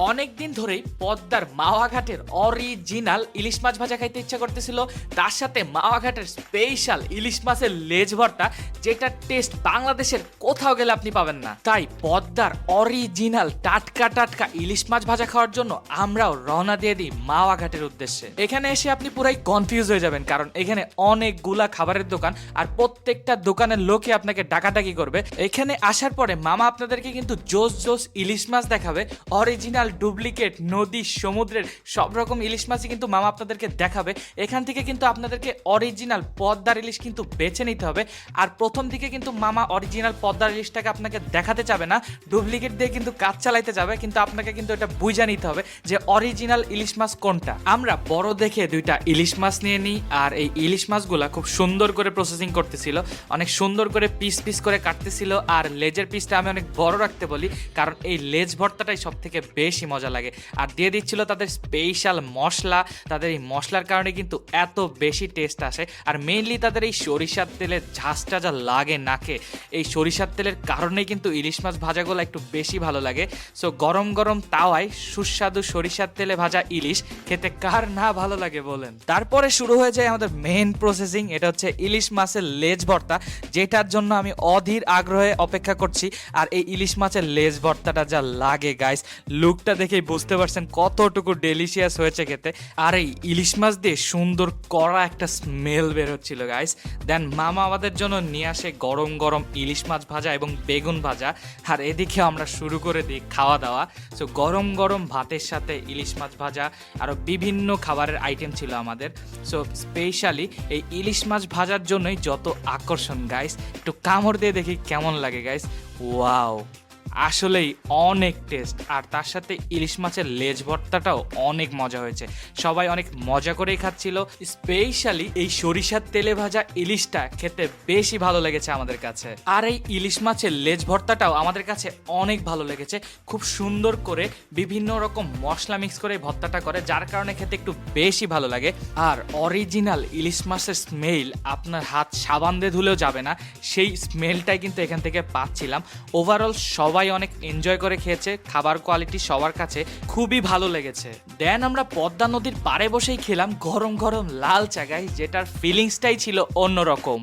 অনেকদিন ধরেই পদ্মার মাওয়া ঘাটের অরিজিনাল ইলিশ মাছ ভাজা খাইতে ইচ্ছা করতেছিল, তার সাথে মাওয়া ঘাটের স্পেশাল ইলিশ মাছের লেজ ভর্তা, যেটা টেস্ট বাংলাদেশের কোথাও গেলে আপনি পাবেন না। তাই পদ্মার অরিজিনাল টাটকা টাটকা ইলিশ মাছ ভাজা খাওয়ার জন্য আমরাও রওনা দিয়ে দিই মাওয়া ঘাটের উদ্দেশ্যে। এখানে এসে আপনি পুরাই কনফিউজ হয়ে যাবেন, কারণ এখানে অনেকগুলা খাবারের দোকান আর প্রত্যেকটা দোকানের লোকই আপনাকে ডাকাডাকি করবে। এখানে আসার পরে মামা আপনাদেরকে কিন্তু জোস জোস ইলিশ মাছ দেখাবে, অরিজিনাল ডুপ্লিকেট নদী সমুদ্রের সব রকম ইলিশ মাছই কিন্তু মামা আপনাদেরকে দেখাবে। এখান থেকে কিন্তু আপনাদেরকে অরিজিনাল পদ্মার ইলিশ কিন্তু বেছে নিতে হবে। আর প্রথম দিকে কিন্তু মামা অরিজিনাল পদ্মার ইলিশটাকে আপনাকে দেখাতে যাবে না, ডুপ্লিকেট দিয়ে কিন্তু কাজ চালাইতে যাবে, কিন্তু আপনাকে কিন্তু এটা বুঝে নিতে হবে যে অরিজিনাল ইলিশ মাছ কোনটা। আমরা বড় দেখে দুইটা ইলিশ মাছ নিয়ে নিই, আর এই ইলিশ মাছগুলা খুব সুন্দর করে প্রসেসিং করতেছিল, অনেক সুন্দর করে পিস পিস করে কাটতেছিল। আর লেজের পিসটা আমি অনেক বড় রাখতে বলি, কারণ এই লেজ ভর্তাটাই সব থেকে বেশি মজা লাগে। আর দিয়ে দিচ্ছিল তাদের স্পেশাল মশলা, তাদের এই মশলার কারণে কিন্তু এত বেশি টেস্ট আসে। আর মেইনলি তাদের এই সরিষার তেলের ঝাঁসটা যা লাগে নাকে, এই সরিষার তেলের কারণেই কিন্তু ইলিশ মাছ ভাজাগুলো একটু বেশি ভালো লাগে। সো গরম গরম তাওয়ায় সুস্বাদু সরিষার তেলে ভাজা ইলিশ খেতে কার না ভালো লাগে বলেন। তারপরে শুরু হয়ে যায় আমাদের মেইন প্রসেসিং, এটা হচ্ছে ইলিশ মাছের লেজ ভর্তা, যেটার জন্য আমি অধীর আগ্রহে অপেক্ষা করছি। আর এই ইলিশ মাছের লেজ ভর্তাটা যা লাগে গাইস, লুকটা দেখেই বুঝতে পারছেন কতটুকু ডেলিশিয়াস হয়েছে খেতে। আর এই ইলিশ মাছ দিয়ে সুন্দর কড়া একটা স্মেল বের হচ্ছিল গাইস। দেন মামা আমাদের জন্য নিয়ে আসে গরম গরম ইলিশ মাছ ভাজা এবং বেগুন ভাজা, আর এদিকে আমরা শুরু করে দিই খাওয়া দাওয়া। সো গরম গরম ভাতের সাথে ইলিশ মাছ ভাজা, আরও বিভিন্ন খাবারের আইটেম ছিল আমাদের। সো স্পেশালি এই ইলিশ মাছ ভাজার জন্যই যত আকর্ষণ গাইস। একটু কামড় দিয়ে দেখি কেমন লাগে গাইস। ওয়াও, আসলেই অনেক টেস্ট। আর তার সাথে ইলিশ মাছের লেজ ভর্তাটাও অনেক মজা হয়েছে, সবাই অনেক মজা করেই খাচ্ছিল। স্পেশালি এই সরিষার তেলে ভাজা ইলিশটা খেতে বেশি ভালো লেগেছে আমাদের কাছে। আর এই ইলিশ মাছের লেজ ভর্তাটাও আমাদের কাছে অনেক ভালো লেগেছে, খুব সুন্দর করে বিভিন্ন রকম মশলা মিক্স করে ভর্তাটা করে, যার কারণে খেতে একটু বেশি ভালো লাগে। আর অরিজিনাল ইলিশ মাছের স্মেল আপনার হাত সাবান দিয়ে ধুলেও যাবে না, সেই স্মেলটাই কিন্তু এখান থেকে পাচ্ছিলাম। ওভারঅল সবাই অনেক এনজয় করে খেয়েছে, খাবার কোয়ালিটি সবার কাছে খুবই ভালো লেগেছে। দেন আমরা পদ্মা নদীর পাড়ে বসেই খেলাম গরম গরম লাল চা গাইস, যেটার ফিলিংসটাই ছিল অন্যরকম।